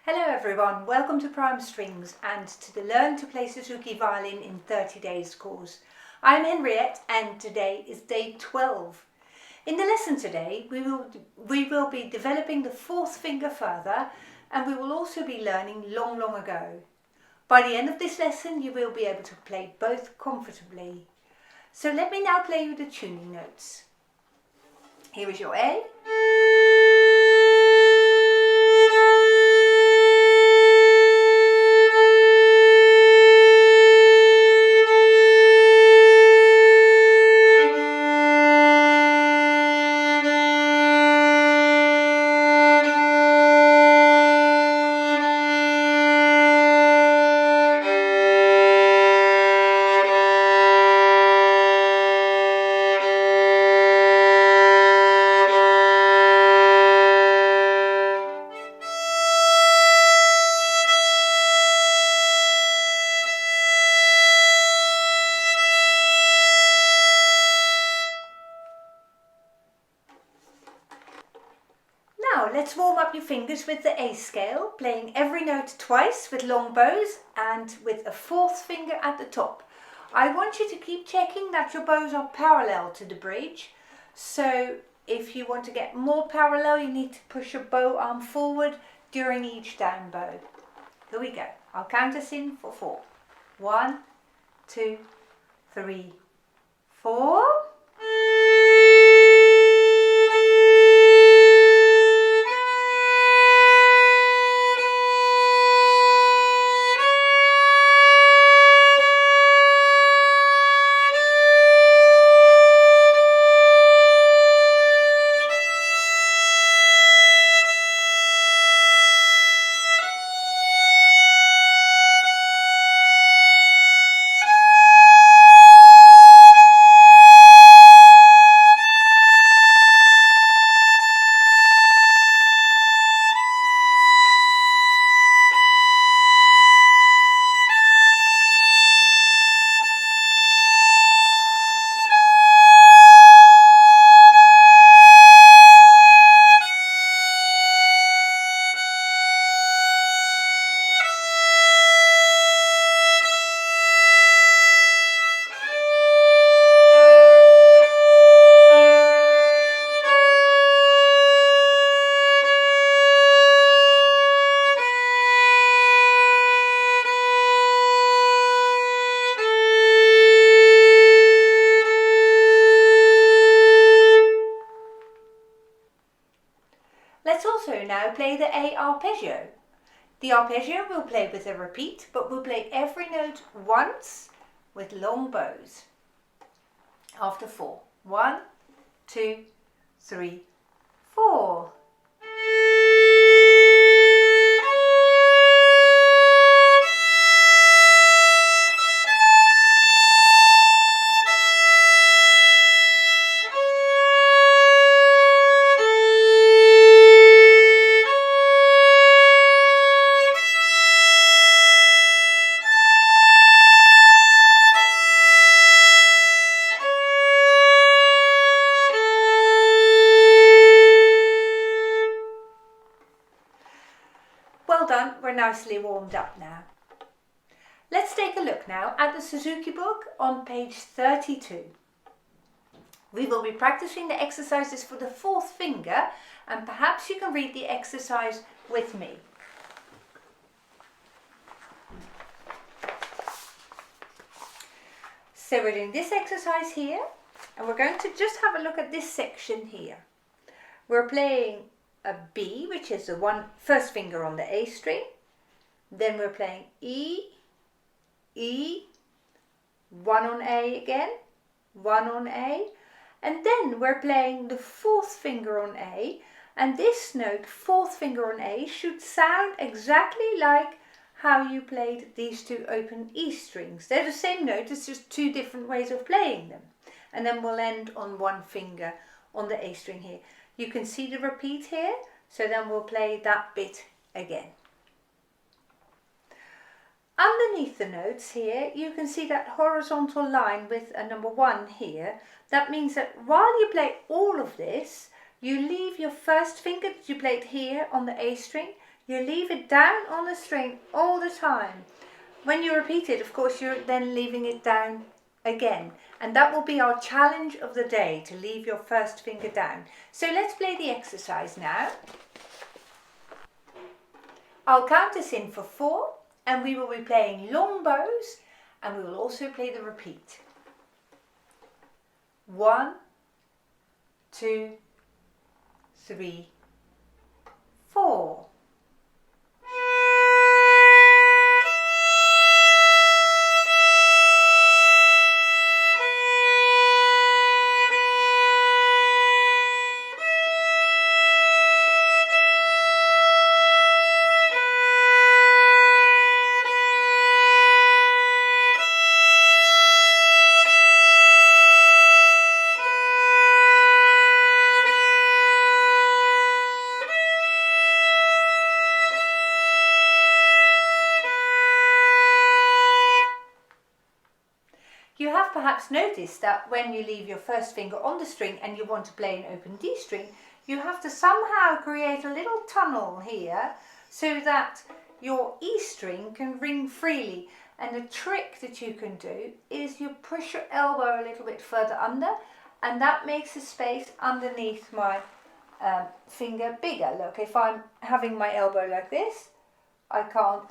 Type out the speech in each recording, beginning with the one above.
Hello everyone, welcome to Prime Strings and to the Learn to Play Suzuki Violin in 30 Days course. I'm Henriette and today is day 12. In the lesson today we will be developing the fourth finger further, and we will also be learning Long Long Ago. By the end of this lesson you will be able to play both comfortably. So let me now play you the tuning notes. Here is your A. Now let's warm up your fingers with the A scale, playing every note twice with long bows and with a fourth finger at the top. I want you to keep checking that your bows are parallel to the bridge. So if you want to get more parallel, you need to push your bow arm forward during each down bow. Here we go. I'll count us in for 4. 1, 2, 3, 4. Let's also now play the A arpeggio. The arpeggio we'll play with a repeat, but we'll play every note once with long bows. After 4. 1, 2, 3, 4. Well done, we're nicely warmed up now. Let's take a look now at the Suzuki book on page 32. We will be practicing the exercises for the fourth finger, and perhaps you can read the exercise with me. So we're doing this exercise here, and we're going to just have a look at this section here. We're playing a B, which is the first finger on the A string. Then we're playing E, E, 1 on A again, 1 on A, and then we're playing the fourth finger on A, and this note, fourth finger on A, should sound exactly like how you played these two open E strings. They're the same note, it's just two different ways of playing them. And then we'll end on one finger on the A string here. You can see the repeat here, so then we'll play that bit again. Underneath the notes here, you can see that horizontal line with a number 1 here. That means that while you play all of this, you leave your first finger that you played here on the A string, you leave it down on the string all the time. When you repeat it, of course, you're then leaving it down again. And that will be our challenge of the day, to leave your first finger down. So let's play the exercise now. I'll count us in for 4, and we will be playing long bows, and we will also play the repeat. 1, 2, 3, 4. You have perhaps noticed that when you leave your first finger on the string and you want to play an open D string, you have to somehow create a little tunnel here so that your E string can ring freely. And the trick that you can do is you push your elbow a little bit further under, and that makes the space underneath my finger bigger. Look, if I'm having my elbow like this, I can't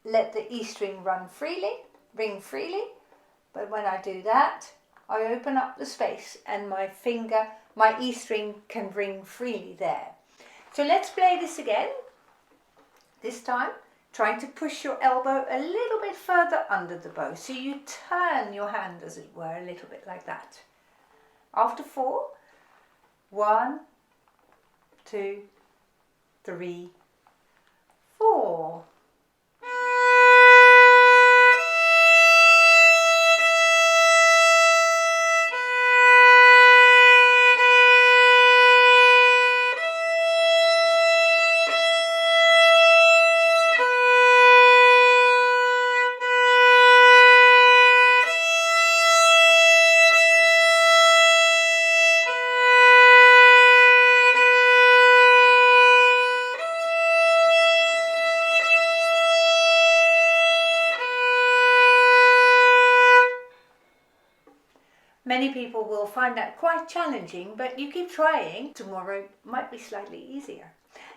let the E string ring freely. But when I do that, I open up the space and my E string can ring freely there. So let's play this again. This time, trying to push your elbow a little bit further under the bow. So you turn your hand, as it were, a little bit like that. After 4, 1, 2, 3, 4. Many people will find that quite challenging, but you keep trying. Tomorrow might be slightly easier.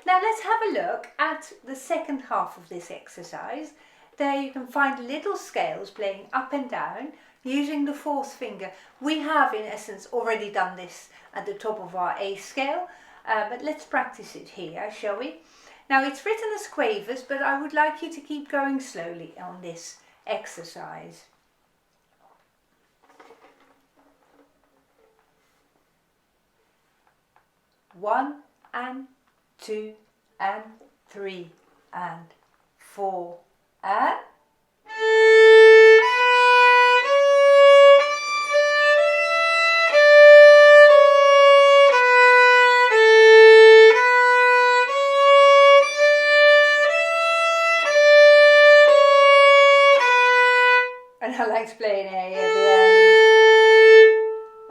Now let's have a look at the second half of this exercise. There you can find little scales playing up and down using the 4th finger. We have in essence already done this at the top of our A scale, but let's practice it here, shall we? Now it's written as quavers, but I would like you to keep going slowly on this exercise. One and 2 and 3 and 4 and I like to play an A at the end.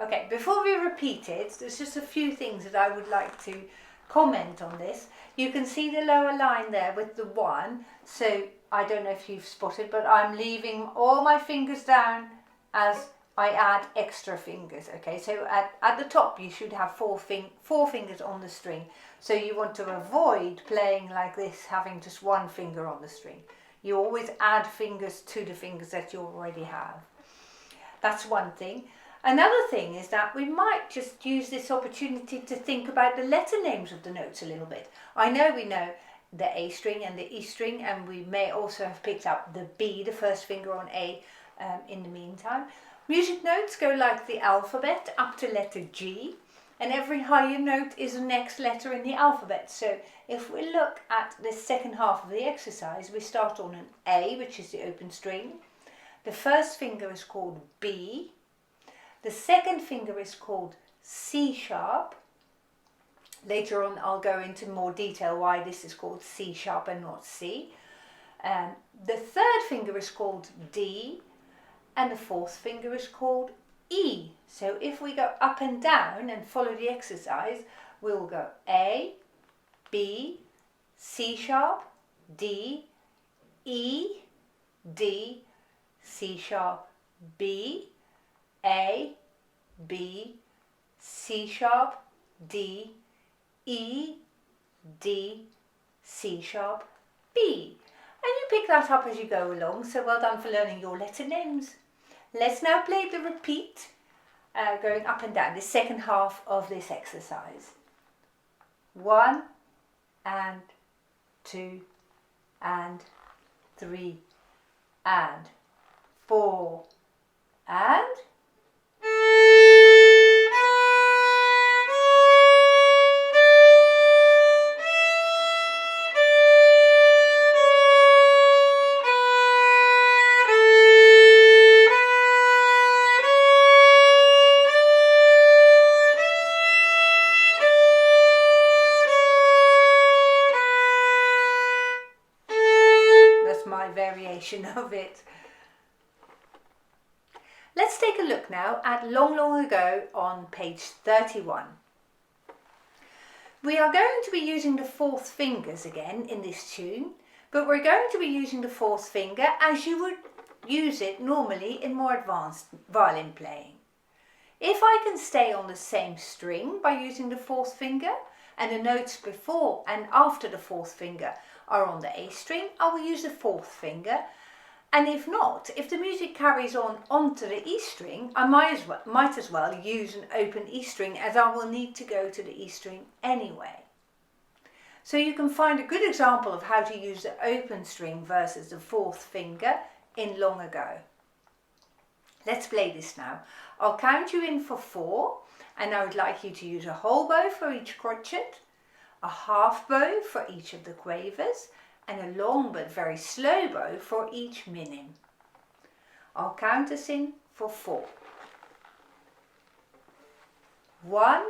Okay, before we repeat it, there's just a few things that I would like to comment on this. You can see the lower line there with the 1, so I don't know if you've spotted, but I'm leaving all my fingers down as I add extra fingers. Okay, so at the top you should have four fingers on the string. So you want to avoid playing like this, having just 1 finger on the string. You always add fingers to the fingers that you already have. That's one thing. Another thing is that we might just use this opportunity to think about the letter names of the notes a little bit. I know we know the A string and the E string, and we may also have picked up the B, the first finger on A, in the meantime. Music notes go like the alphabet up to letter G, and every higher note is the next letter in the alphabet. So if we look at the second half of the exercise, we start on an A, which is the open string. The first finger is called B. The second finger is called C sharp. Later on I'll go into more detail why this is called C sharp and not C. The third finger is called D, and the fourth finger is called E. So if we go up and down and follow the exercise, we'll go A, B, C sharp, D, E, D, C sharp, B, A, B, C sharp, D, E, D, C sharp, B. And you pick that up as you go along, so well done for learning your letter names. Let's now play the repeat, going up and down, the second half of this exercise. 1 and 2 and 3 and 4 and variation of it. Let's take a look now at Long Long Ago on page 31. We are going to be using the fourth fingers again in this tune, but we're going to be using the fourth finger as you would use it normally in more advanced violin playing. If I can stay on the same string by using the fourth finger, and the notes before and after the fourth finger are on the A string, I will use the fourth finger. And if not, if the music carries on onto the E string, I might as well use an open E string, as I will need to go to the E string anyway. So you can find a good example of how to use the open string versus the fourth finger in Long Ago. Let's play this now. I'll count you in for 4, and I would like you to use a whole bow for each crotchet, a half bow for each of the quavers, and a long but very slow bow for each minim. I'll count us in for 4. 1,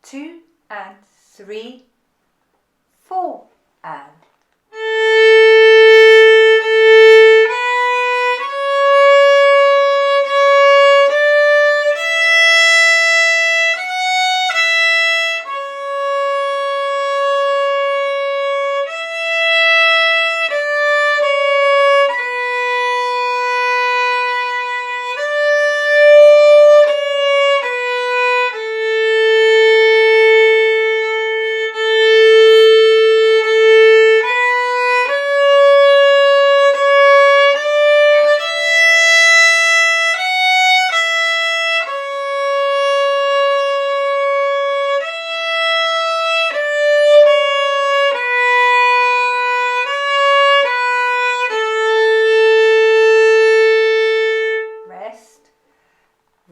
2 and 3, 4 and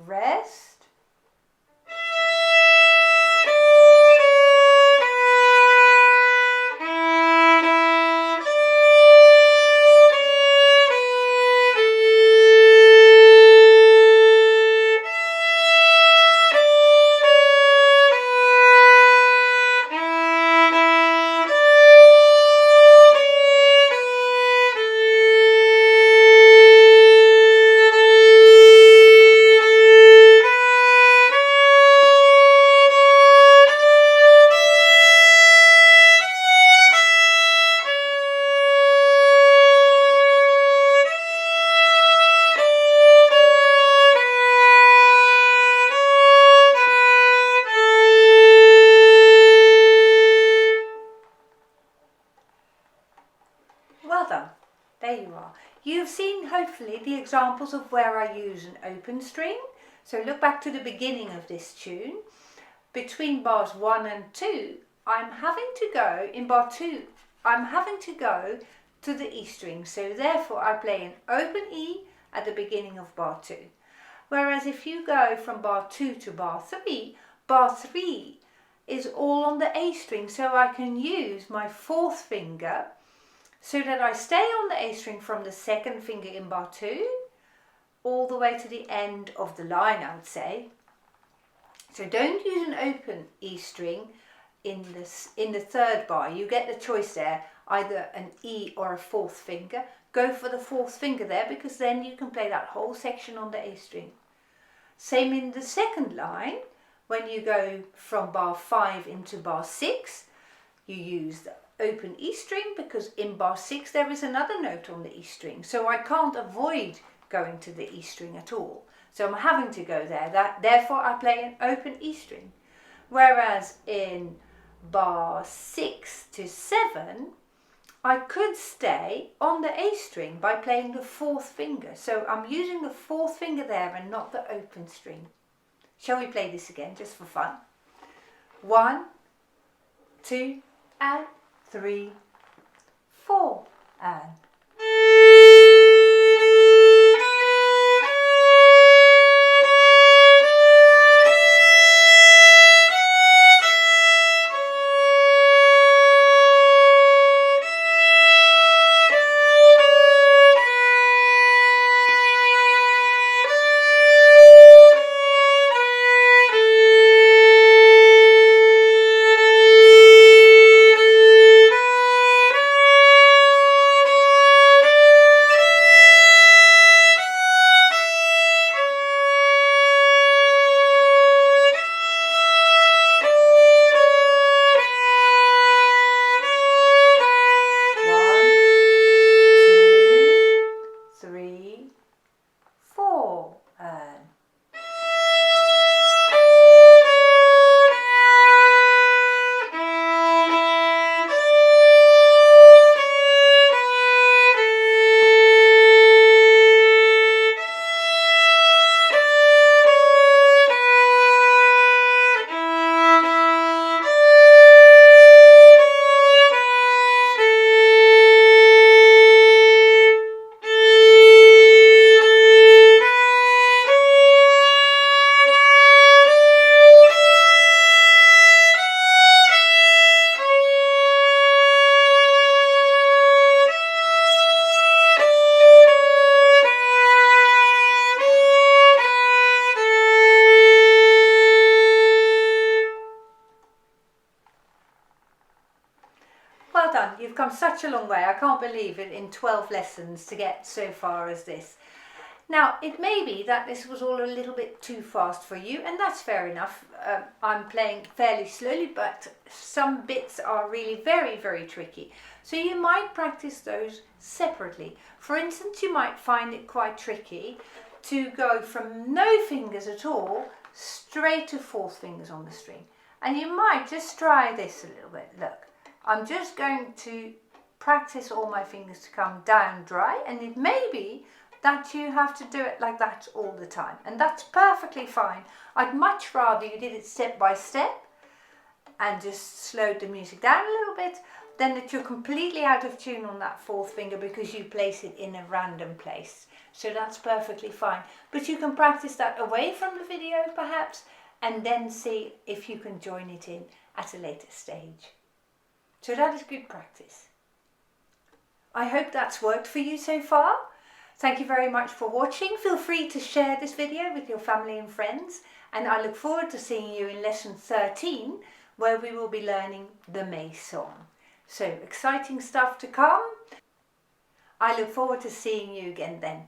rest. Well done. There you are. You've seen hopefully the examples of where I use an open string. So look back to the beginning of this tune. Between bars 1 and 2, I'm having to go, in bar 2, I'm having to go to the E string. So therefore I play an open E at the beginning of bar 2. Whereas if you go from bar 2 to bar 3 is all on the A string. So I can use my fourth finger so that I stay on the A string from the second finger in bar 2 all the way to the end of the line, I would say. So don't use an open E string in the third bar. You get the choice there, either an E or a fourth finger. Go for the fourth finger there, because then you can play that whole section on the A string. Same in the second line, when you go from bar 5 into bar 6, you use the open E string, because in bar 6 there is another note on the E string. So I can't avoid going to the E string at all. So I'm having to go there. Therefore I play an open E string. Whereas in bar 6 to 7, I could stay on the A string by playing the 4th finger. So I'm using the 4th finger there and not the open string. Shall we play this again just for fun? 1, 2 and 3, 4 and. Well done, you've come such a long way. I can't believe it, in 12 lessons to get so far as this. Now, it may be that this was all a little bit too fast for you, and that's fair enough. I'm playing fairly slowly, but some bits are really very, very tricky. So you might practice those separately. For instance, you might find it quite tricky to go from no fingers at all straight to 4th fingers on the string. And you might just try this a little bit. Look. I'm just going to practice all my fingers to come down dry, and it may be that you have to do it like that all the time, and that's perfectly fine. I'd much rather you did it step by step and just slowed the music down a little bit than that you're completely out of tune on that 4th finger because you place it in a random place. So that's perfectly fine, but you can practice that away from the video perhaps, and then see if you can join it in at a later stage. So that is good practice. I hope that's worked for you so far. Thank you very much for watching. Feel free to share this video with your family and friends, and I look forward to seeing you in lesson 13, where we will be learning the May song. So exciting stuff to come. I look forward to seeing you again then.